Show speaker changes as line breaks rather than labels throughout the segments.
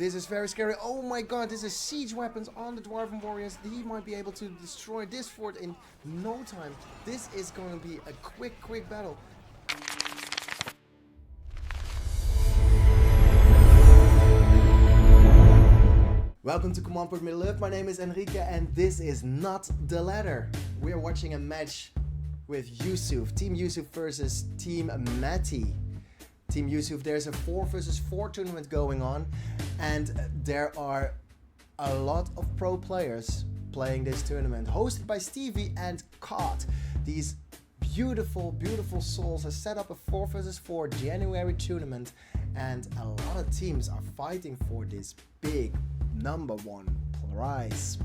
This is very scary. Oh my god, this is siege weapons on the Dwarven Warriors. He might be able to destroy this fort in no time. This is going to be a quick battle. Welcome to Command Point Middle-earth. My name is Enrique and this is not the ladder. We are watching a match with Yusuf. Team Yusuf versus Team Matty. Team Yusuf, there's a 4 versus 4 tournament going on, and there are a lot of pro players playing this tournament, hosted by Stevie and Cod. These beautiful souls have set up a 4 versus 4 January tournament, and a lot of teams are fighting for this big #1 prize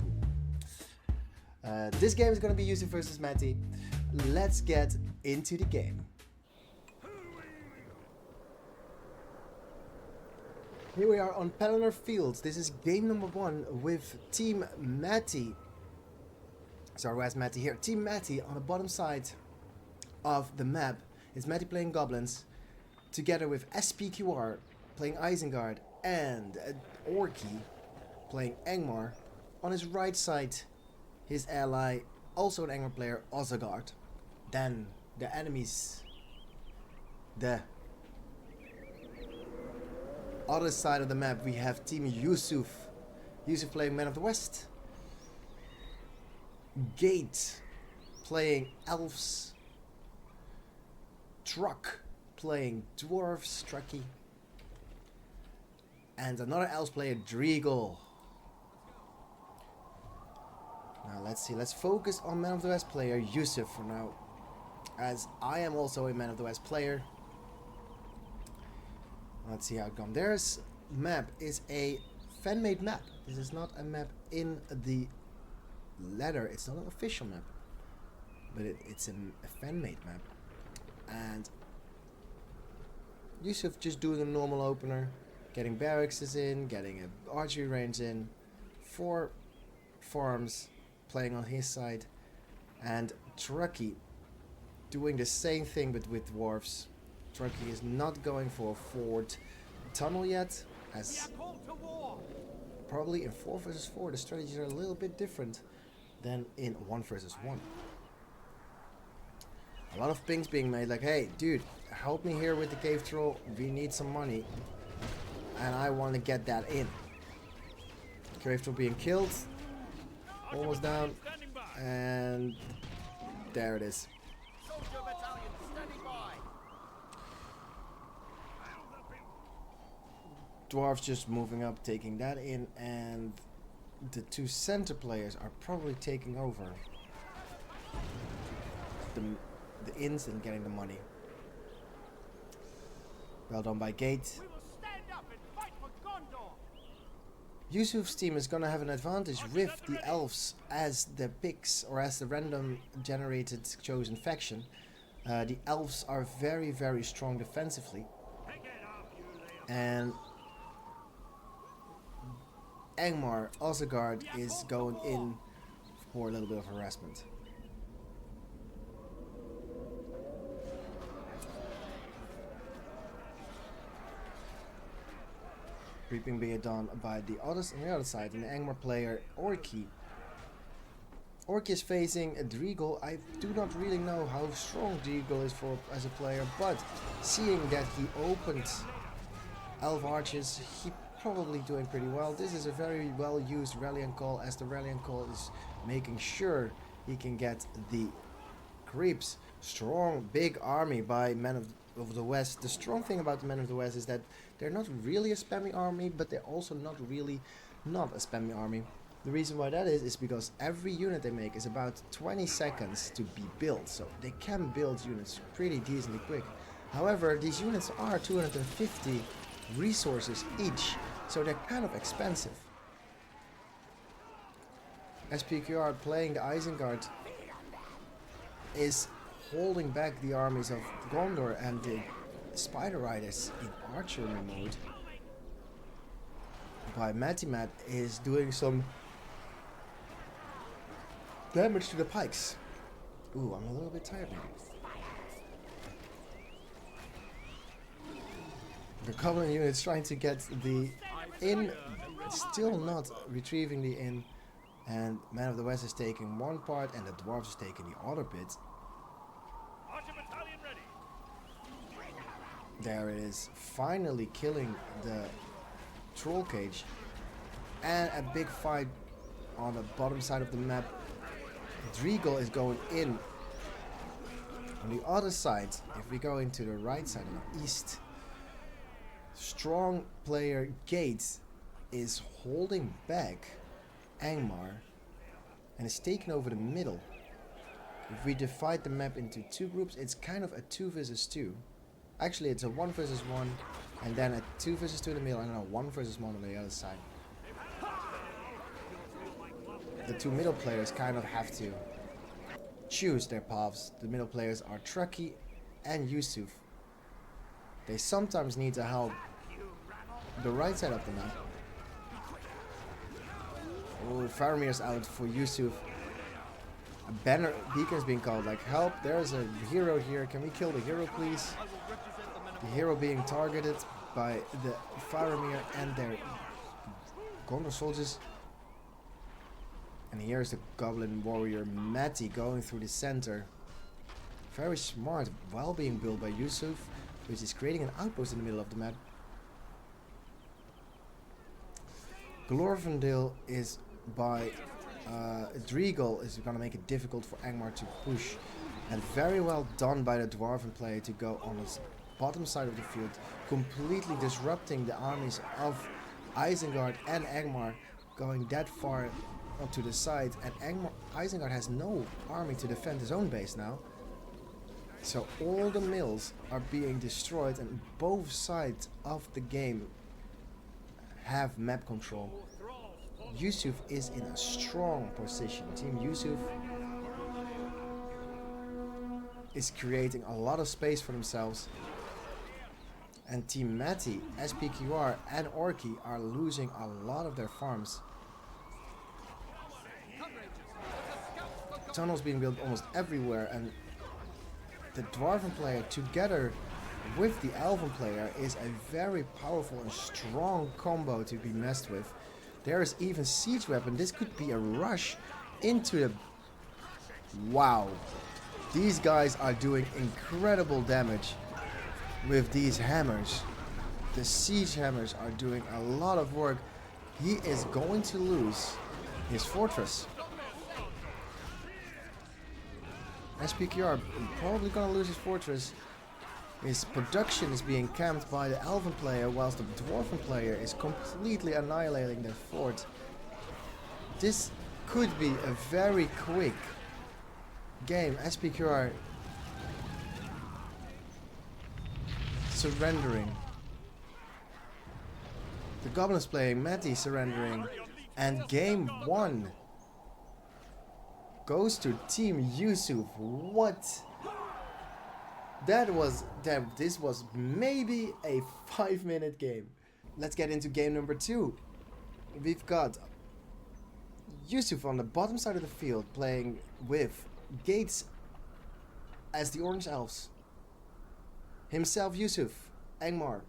pool. This game is going to be Yusuf versus Matty. Let's get into the game. Here we are on Pelennor Fields. This is game #1 with Team Matty. Sorry, where's Matty here? Team Matty on the bottom side of the map is Matty playing Goblins, together with SPQR playing Isengard and Orky playing Angmar. On his right side, his ally, also an Angmar player, Osgard. Then the enemies, the other side of the map, we have Team Yusuf. Yusuf playing Man of the West. Gate playing Elves. Truck playing Dwarves, Trucky. And another Elves player, Dreagle. Now let's see, let's focus on Man of the West player Yusuf for now, as I am also a Man of the West player. Let's see how it goes. There's map is a fan-made map. This is not a map in the ladder. It's not an official map, but it's a fan-made map. And Yusuf just doing a normal opener, getting barracks in, getting an archery range in, 4 farms playing on his side, and Trucky doing the same thing but with dwarves. Trucky is not going for a forward tunnel yet, as probably in 4 versus 4 the strategies are a little bit different than in 1 versus 1. A lot of pings being made like, hey dude, help me here with the cave troll, we need some money and I want to get that in. Cave troll being killed, almost down, and there it is. Dwarves just moving up, taking that in, and the 2 center players are probably taking over the ins and getting the money. Well done by Gate. Yusuf's team is gonna have an advantage with the elves as the picks, or as the random generated chosen faction. The elves are very strong defensively, and Angmar, Osgard, is going in for a little bit of harassment. Creeping being done by the others on the other side, and the Angmar player Orky. Orky is facing a Dreagle. I do not really know how strong Dreagle is for as a player, but seeing that he opened Elf Arches, he probably doing pretty well. This is a very well used rallying call, as the rallying call is making sure he can get the creeps. Strong big army by Men of the West. The strong thing about the Men of the West is that they're not really a spammy army, but they're also not really not a spammy army. The reason why that is because every unit they make is about 20 seconds to be built, so they can build units pretty decently quick. However, these units are 250 resources each, so they're kind of expensive. SPQR playing the Isengard is holding back the armies of Gondor and the Spider Riders in archery mode. By Matty is doing some damage to the pikes. Ooh, I'm a little bit tired now. The Covenant unit is trying to get the in, still not retrieving the inn. And Man of the West is taking one part and the dwarves is taking the other bit. There it is, finally killing the troll cage. And a big fight on the bottom side of the map. Driegel is going in. On the other side, if we go into the right side, on the east, strong player Gates is holding back Angmar and is taking over the middle. If we divide the map into two groups, it's kind of a 2 versus 2. Actually, it's a 1 versus 1, and then a 2 versus 2 in the middle, and then a 1 versus 1 on the other side. The two middle players kind of have to choose their paths. The middle players are Trucky and Yusuf. They sometimes need to help the right side of the map. Oh, Faramir's out for Yusuf. A banner beacon is being called, like, help, there's a hero here, can we kill the hero please? The hero being targeted by the Faramir and their Gondor soldiers. And here's the goblin warrior Matty going through the center. Very smart, while being built by Yusuf, which is creating an outpost in the middle of the map. Glorvindale is by Driegel is going to make it difficult for Angmar to push. And very well done by the Dwarven player to go on the bottom side of the field, completely disrupting the armies of Isengard and Angmar, going that far up to the side. And Isengard has no army to defend his own base now. So all the mills are being destroyed and both sides of the game have map control. Yusuf is in a strong position. Team Yusuf is creating a lot of space for themselves. And Team Matty, SPQR and Orky are losing a lot of their farms. Tunnels being built almost everywhere, and the Dwarven player together with the Elven player is a very powerful and strong combo to be messed with. There is even siege weapon. This could be a rush into the... Wow. These guys are doing incredible damage with these hammers. The siege hammers are doing a lot of work. He is going to lose his fortress. SPQR probably going to lose his fortress. His production is being camped by the Elven player, whilst the Dwarven player is completely annihilating their fort. This could be a very quick game. SPQR surrendering. The Goblins playing, Matty surrendering. And game 1 goes to Team Yusuf. What? This was maybe a 5-minute game. Let's get into game number 2. We've got Yusuf on the bottom side of the field playing with Gates as the Orange Elves. Himself Yusuf, Angmar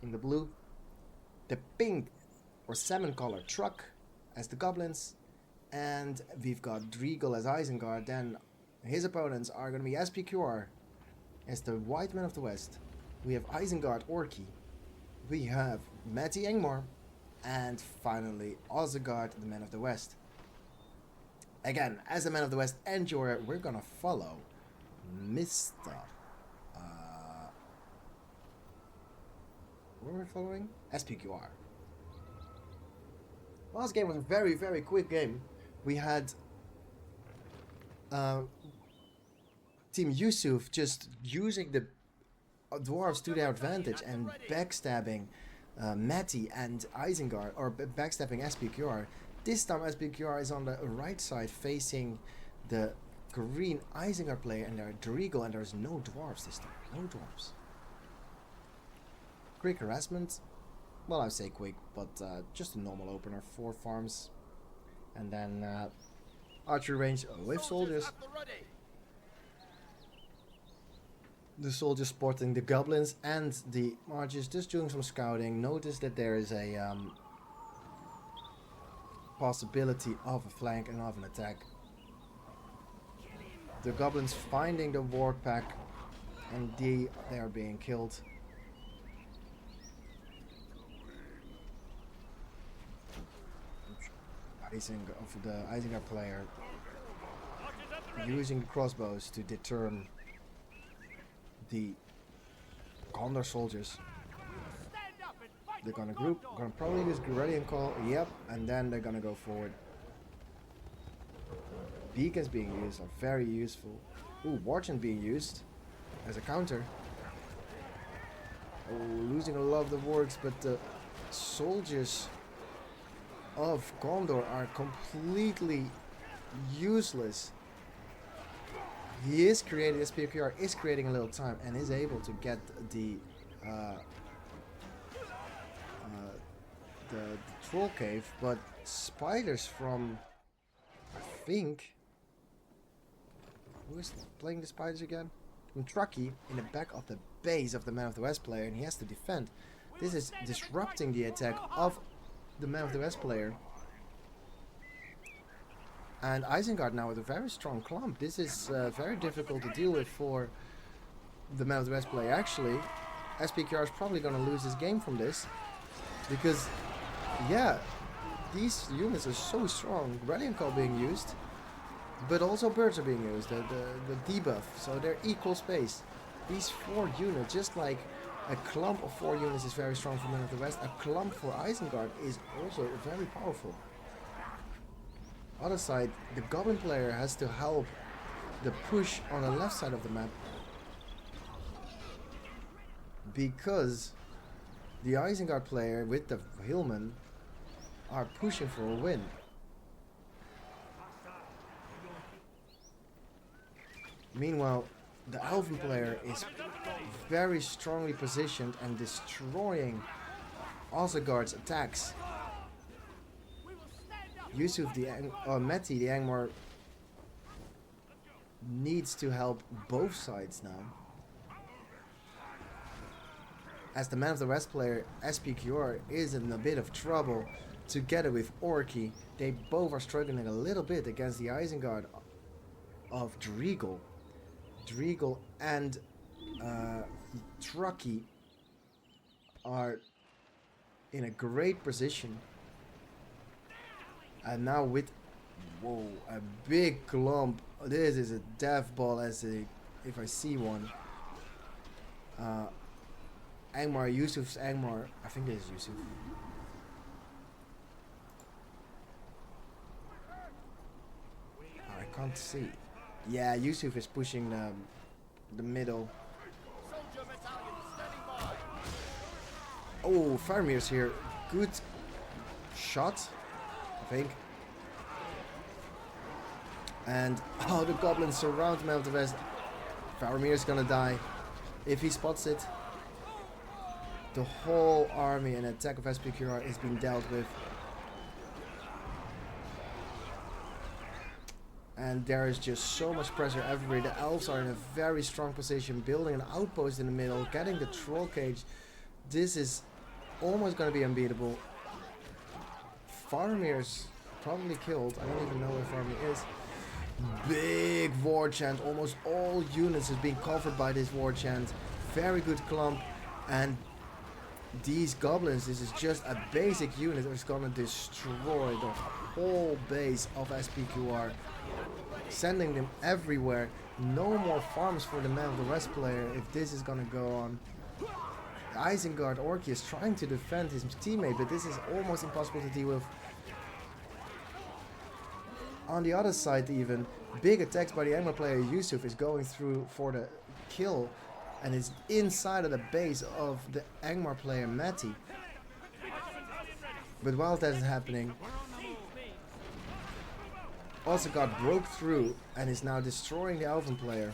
in the blue. The pink or salmon color truck as the Goblins. And we've got Driegel as Isengard. Then his opponents are going to be SPQR as the White Man of the West. We have Isengard Orky. We have Matty Angmar. And finally Osgard, the Man of the West. Again, as the Man of the West and Jorah, we're gonna follow Mr. What were we following? SPQR. Last game was a very, very quick game. We had Team Yusuf just using the dwarves to their advantage and backstabbing Matty and Isengard, or backstabbing SPQR. This time SPQR is on the right side facing the green Isengard player, and there are Driegel, and there's no dwarves this time. No dwarves. Quick harassment. Well, I say quick, but just a normal opener. 4 farms. And then archery range with soldiers. The soldiers spotting the goblins and the marches, just doing some scouting, notice that there is a possibility of a flank and of an attack. The goblins finding the ward pack, and they are being killed. The Isengard player using the crossbows to deter the Gondor soldiers. They're gonna probably use Gurelian Call, yep, and then they're gonna go forward. Beacons being used are very useful. Ooh, Warchant being used as a counter. Oh, losing a lot of the wargs, but the soldiers of Gondor are completely useless. He is creating, SPQR is creating a little time and is able to get the troll cave, but spiders from, I think, who is playing the spiders again? From Truckee in the back of the base of the Man of the West player, and he has to defend. This is disrupting the attack of the Man of the West player. And Isengard now with a very strong clump. This is very difficult to deal with for the Man of the West player. Actually, SPQR is probably going to lose this game from this. Because, yeah, these units are so strong. Rallying Call being used, but also birds are being used, the debuff. So they're equal space. These 4 units, just like a clump of 4 units is very strong for Men of the West, a clump for Isengard is also very powerful. Other side, the Goblin player has to help the push on the left side of the map, because the Isengard player with the Hillman are pushing for a win. Meanwhile, the Elven player is very strongly positioned and destroying Isengard's attacks. Yusuf, Matty, the Angmar, needs to help both sides now. As the Man of the West player, SPQR, is in a bit of trouble together with Orky. They both are struggling a little bit against the Isengard of Driegel. Driegel and Truckee are in a great position. And now with, whoa, a big clump. This is a death ball if I see one. Angmar, Yusuf's Angmar. I think this is Yusuf. I can't see. Yeah, Yusuf is pushing the middle. Oh, Faramir's here. Good shot, I think. And oh, the goblins surround Man of the West. Faramir's gonna die if he spots it. The whole army and attack of SPQR is being dealt with. And there is just so much pressure everywhere. The elves are in a very strong position, building an outpost in the middle, getting the troll cage. This is almost going to be unbeatable. Faramir's probably killed. I don't even know where Faramir is. Big war chant. Almost all units is being covered by this war chant. Very good clump. And these goblins, this is just a basic unit that's going to destroy the whole base of SPQR. Sending them everywhere. No more farms for the Man of the West player if this is gonna go on. Isengard Orky is trying to defend his teammate, but this is almost impossible to deal with. On the other side, even big attacks by the Angmar player Yusuf is going through for the kill, and is inside of the base of the Angmar player Matty. But while that is happening, Isengard broke through and is now destroying the Elven player.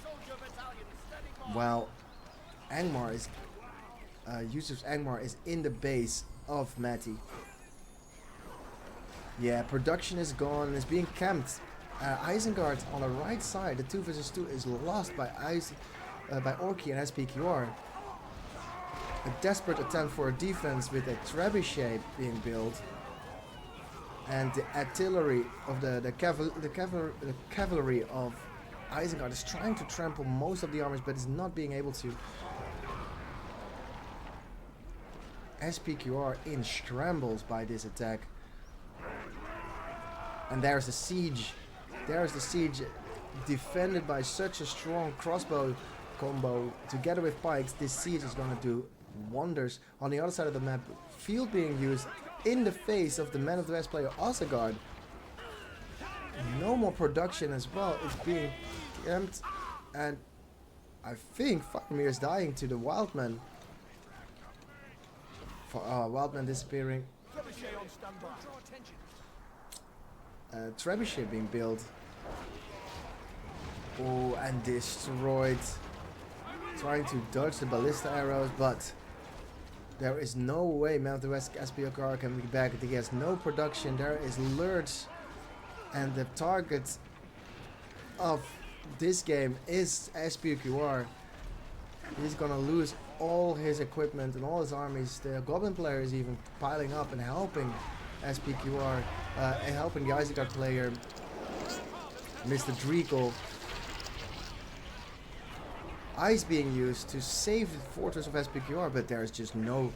While Angmar is, Yusuf's Angmar is in the base of Matty. Yeah, production is gone and is being camped. Isengard on the right side, the 2 versus 2 is lost by by Orky and SPQR. A desperate attempt for a defense with a trebuchet being built. And the artillery of the cavalry of Isengard is trying to trample most of the armies, but is not being able to. SPQR in scrambles by this attack. And there's the siege. There's the siege defended by such a strong crossbow combo. Together with pikes, this siege is going to do wonders. On the other side of the map, field being used in the face of the Man of the West player Isengard. No more production as well. It's being camped, and I think Faramir is dying to the Wildman. Wildman disappearing. Trebuchet being built. Oh, and destroyed. Trying to dodge the ballista arrows, but there is no way Man of the West SPQR can be back. He has no production. There is Lurch, and the target of this game is SPQR. He's gonna lose all his equipment and all his armies. The Goblin player is even piling up and helping SPQR, helping the Isengard player, Mr. Dreagle. Ice being used to save the fortress of SPQR, but there is just nothing.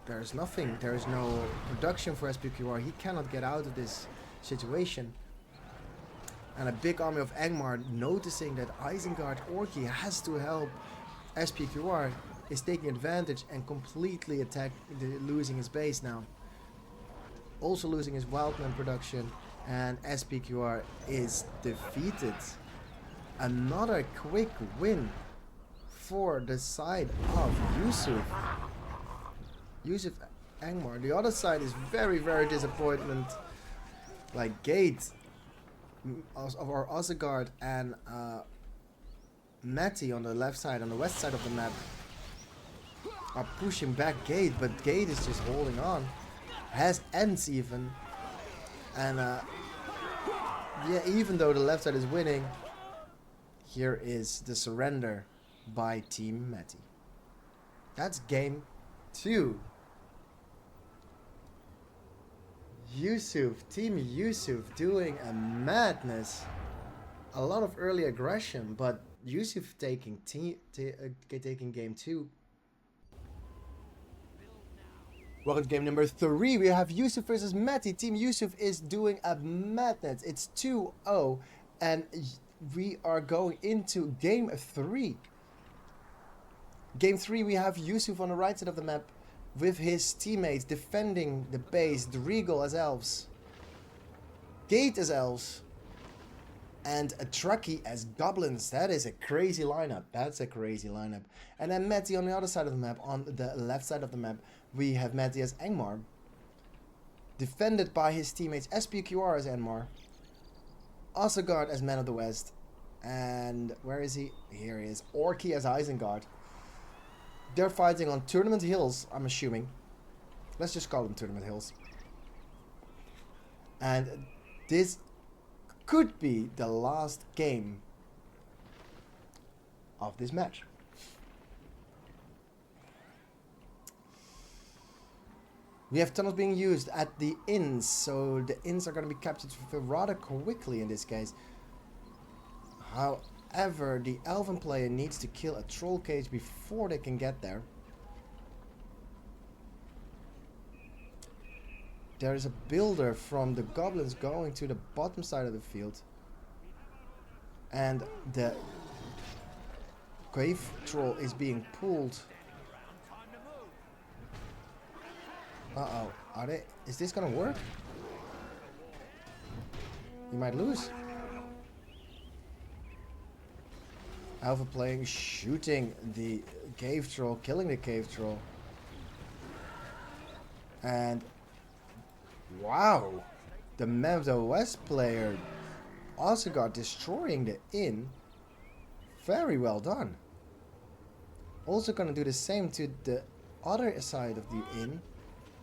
There is no production for SPQR. He cannot get out of this situation. And a big army of Angmar, noticing that Isengard Orky has to help SPQR, is taking advantage and completely losing his base now. Also losing his Wildman production, and SPQR is defeated. Another quick win for the side of Yusuf. Yusuf Angmar. The other side is very, very disappointment. Like Gate of our Isengard and Matty on the left side, on the west side of the map, are pushing back Gate, but Gate is just holding on. Has ends even. And yeah, even though the left side is winning, here is the surrender by Team Matty. That's game 2. Yusuf, Team Yusuf doing a madness. A lot of early aggression, but Yusuf taking game 2. Welcome to game number 3. We have Yusuf versus Matty. Team Yusuf is doing a madness. It's 2-0, and we are going into game 3. Game 3, we have Yusuf on the right side of the map with his teammates defending the base. Dreagle as elves, Gate as elves, and a Truckee as goblins. That is a crazy lineup. That's a crazy lineup. And then Matty on the other side of the map, on the left side of the map, we have Matty as Angmar, defended by his teammates SPQR as Angmar, Isengard as Man of the West, and where is he? Here he is. Orky as Isengard. They're fighting on Tournament Hills, I'm assuming. Let's just call them Tournament Hills. And this could be the last game of this match. We have tunnels being used at the inns, so the inns are going to be captured rather quickly in this case. However, the Elven player needs to kill a troll cage before they can get there. There is a builder from the goblins going to the bottom side of the field. And the cave troll is being pulled. Uh-oh. Is this gonna work? You might lose. Alpha playing, shooting the cave troll, killing the cave troll. And wow, the Man of the West player also got destroying the inn. Very well done. Also gonna do the same to the other side of the inn,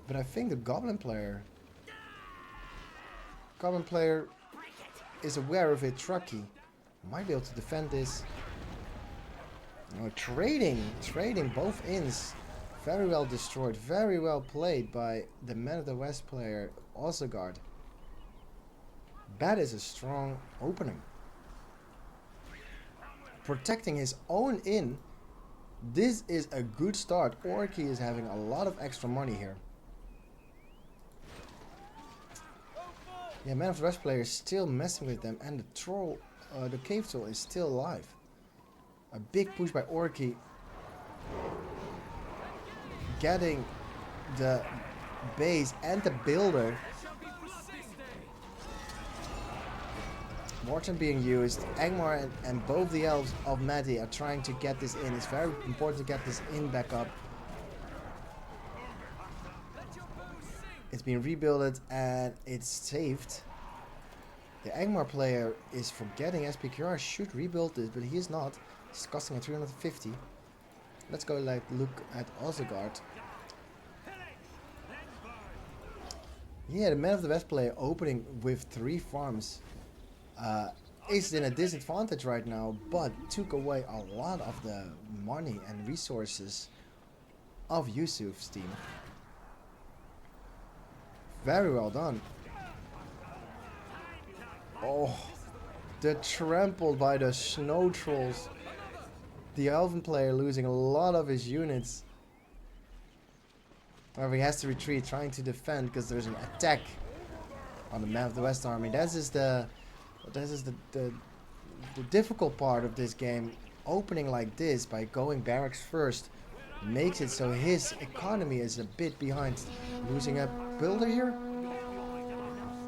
but I think the Goblin player is aware of it. Truckee might be able to defend this. Trading both ins. Very well destroyed. Very well played by the Man of the West player, Osegard. That is a strong opening. Protecting his own inn. This is a good start. Orky is having a lot of extra money here. Yeah, Man of the West player is still messing with them, and the troll, the cave troll is still alive. A big push by Orky. Getting the base and the builder. Morton being used. Angmar and both the elves of Matty are trying to get this in. It's very important to get this in back up. It's been rebuilt and it's saved. The Angmar player is forgetting SPQR should rebuild this, but he is not. It's costing a 350. Let's go look at Osegard. Yeah, the Man of the West player opening with 3 farms is in a disadvantage right now, but took away a lot of the money and resources of Yusuf's team. Very well done. Oh, the trampled by the snow trolls. The Elven player losing a lot of his units. However, he has to retreat, trying to defend because there's an attack on the Man of the West army. This is the difficult part of this game. Opening like this by going barracks first makes it so his economy is a bit behind. Losing a builder here?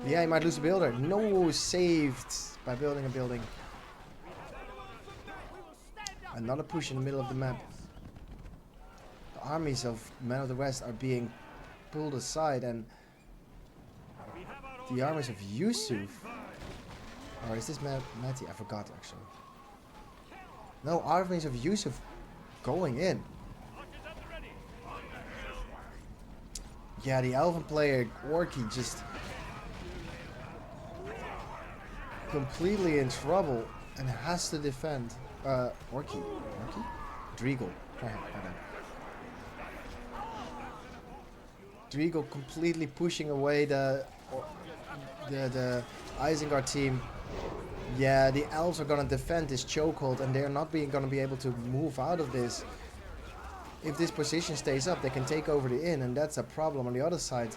Yeah, he might lose a builder. No, saved by building a building. Another push in the middle of the map. The armies of Men of the West are being pulled aside, and the armies of Yusuf. Or is this Matty? I forgot actually. No, armies of Yusuf going in. Yeah, the Elven player Orky just completely in trouble and has to defend. Orky? Driegel. Driegel completely pushing away the Isengard team. Yeah, the elves are gonna defend this chokehold, and they're not gonna be able to move out of this. If this position stays up, they can take over the inn, and that's a problem. On the other side,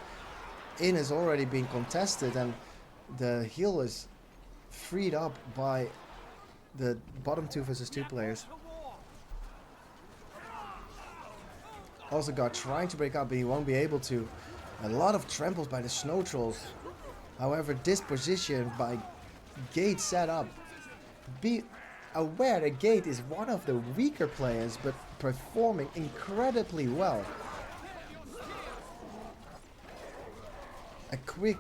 inn is already being contested, and the hill is freed up by the bottom 2 versus 2 players. Also got trying to break up, but he won't be able to. A lot of tramples by the snow trolls. However, this position by Gate set up. Be aware that Gate is one of the weaker players, but performing incredibly well. A quick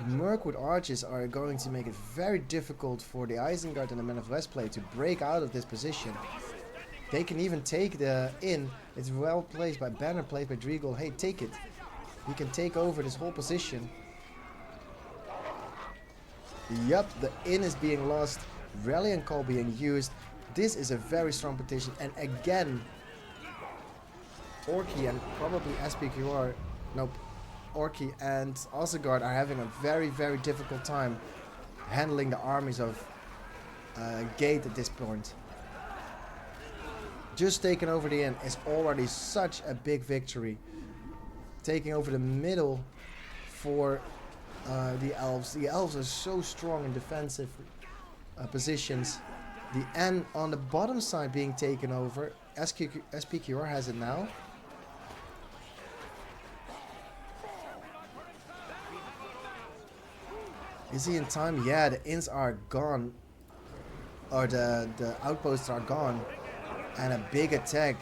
Mirkwood arches are going to make it very difficult for the Isengard and the Men of West player to break out of this position. They can even take the inn. It's well placed by Banner, placed by Driegel. Hey, take it. He can take over this whole position. Yup, the inn is being lost. Rallying call being used. This is a very strong petition. And again, Orky and probably SPQR, nope, Orky and Osegard are having a very, very difficult time handling the armies of Gate at this point. Just taking over the inn is already such a big victory. Taking over the middle for the elves. The elves are so strong in defensive positions. The N on the bottom side being taken over. SPQR has it now. Is he in time? Yeah, the inns are gone. Or the outposts are gone. And a big attack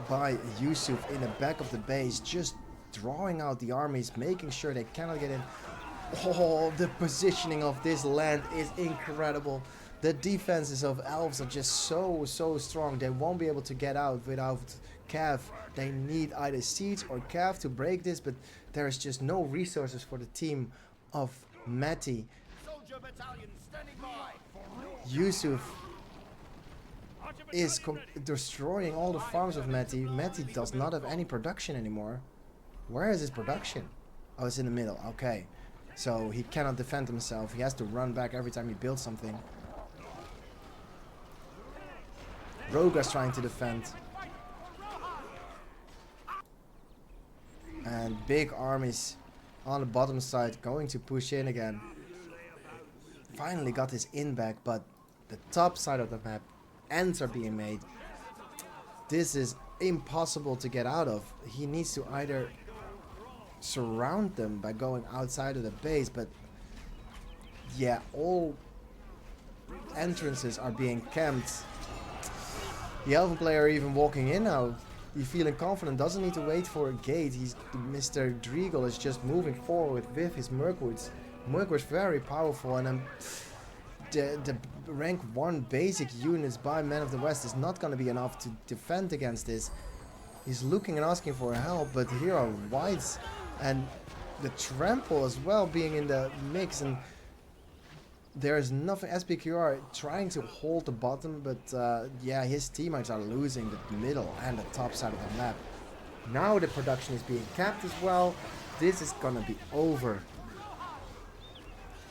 by Yusuf in the back of the base. Just drawing out the armies, making sure they cannot get in. Oh, the positioning of this land is incredible. The defenses of elves are just so strong. They won't be able to get out without Cav. They need either siege or Cav to break this, but there is just no resources for the team of Matty. Yusuf is destroying all the farms of Matty. Matty does not have any production anymore. Where is his production? Oh, it's in the middle. Okay. So he cannot defend himself. He has to run back every time he builds something. Roga's trying to defend. And big armies on the bottom side going to push in again. Finally got his in back, but the top side of the map, ends are being made. This is impossible to get out of. He needs to either surround them by going outside of the base, but yeah, all entrances are being camped. The Elven player even walking in now. He's feeling confident, doesn't need to wait for a gate. Mr. Driegel is just moving forward with his Mirkwoods. Mirkwoods very powerful, and the rank 1 basic units by Men of the West is not going to be enough to defend against this. He's looking and asking for help, but here are Whites and the Trample as well being in the mix, and there is nothing. SPQR trying to hold the bottom, but yeah, his teammates are losing the middle and the top side of the map. Now the production is being capped as well. This is gonna be over.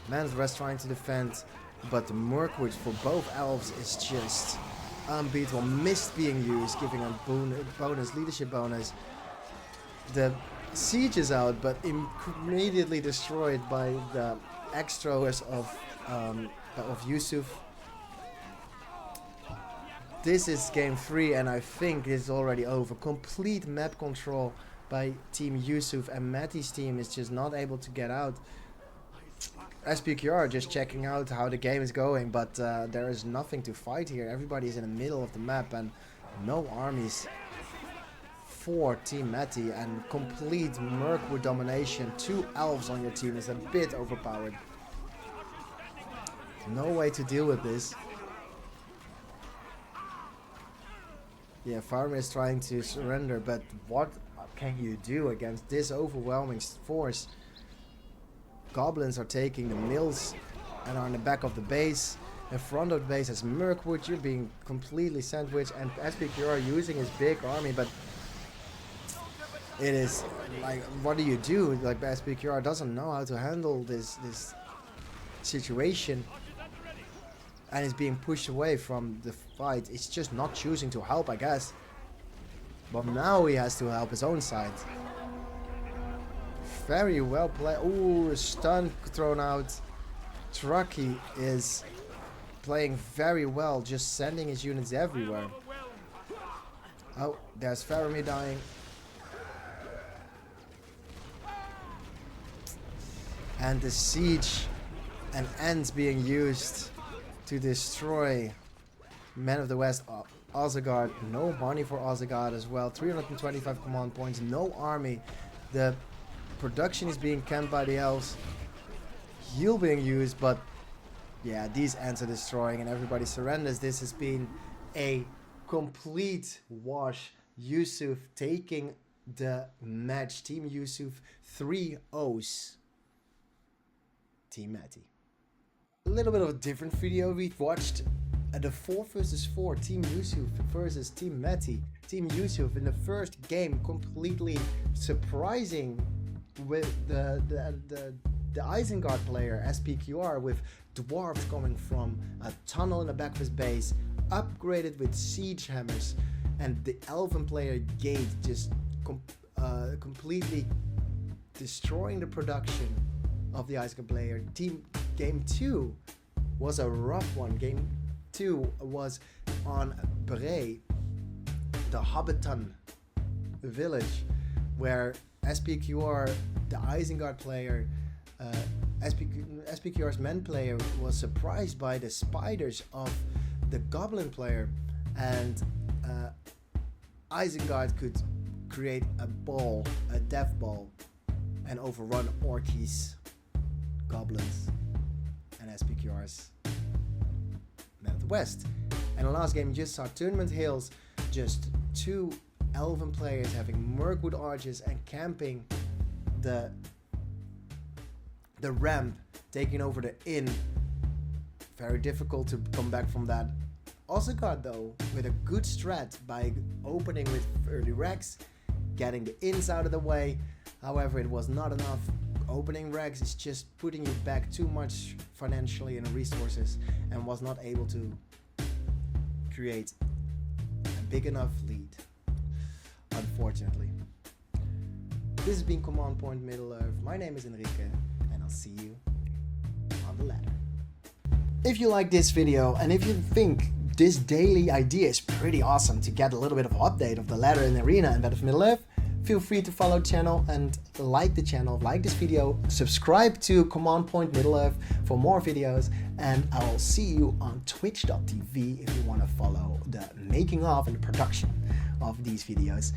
Man of the West trying to defend, but the Mirkwoods for both elves is just unbeatable. Mist being used, giving a bonus, leadership bonus. The siege is out, but immediately destroyed by the extras of Yusuf. This is game 3, and I think it's already over. Complete map control by Team Yusuf, and Matty's team is just not able to get out. SPQR just checking out how the game is going, but there is nothing to fight here. Everybody is in the middle of the map and no armies for Team Matty, and complete Mirkwood domination. 2 elves on your team is a bit overpowered. No way to deal with this. Yeah, Farmer is trying to surrender, but what can you do against this overwhelming force? Goblins are taking the mills and are in the back of the base. In front of the base as Mirkwood, you're being completely sandwiched, and SPQR using his big army, but it is like, what do you do? Like, SPQR doesn't know how to handle this situation, and is being pushed away from the fight. It's just not choosing to help, I guess. But now he has to help his own side. Very well played. Ooh, stun thrown out. Trucky is playing very well, just sending his units everywhere. Oh, there's Faramir dying. And the siege and ends being used to destroy Men of the West. Osgard, no money for Osgard as well. 325 command points, no army. The production is being camped by the elves. Heal being used, but yeah, these ends are destroying and everybody surrenders. This has been a complete wash. Yusuf taking the match. Team Yusuf 3-0s. Team Matty. A little bit of a different video. We've watched the 4 versus 4 Team Yusuf versus Team Matty. Team Yusuf in the first game completely surprising with the Isengard player SPQR, with dwarves coming from a tunnel in the back of his base, upgraded with siege hammers, and the elven player Gate just completely destroying the production of the Isengard player. Game 2 was a rough one. Game 2 was on Bray, the Hobbiton village, where SPQR, the Isengard player, SPQR's men player, was surprised by the spiders of the Goblin player, and Isengard could create a ball, a death ball, and overrun Orkies, Goblins, and SPQR's Men of the West. And the last game, just saw Tournament Hills, just 2 elven players having Mirkwood archers and camping the ramp, taking over the inn. Very difficult to come back from that Also got though with a good strat by opening with early Rex, getting the ins out of the way. However, it was not enough. Opening Rex is just putting you back too much financially and resources, and was not able to create a big enough lead, unfortunately. This has been Command Point Middle Earth. My name is Enrique, and I'll see you on the ladder. If you like this video, and if you think this daily idea is pretty awesome to get a little bit of an update of the ladder and arena and Battle of Middle Earth, feel free to follow the channel and like the channel, like this video, subscribe to Command Point Middle Earth for more videos, and I will see you on twitch.tv if you want to follow the making of and the production of these videos.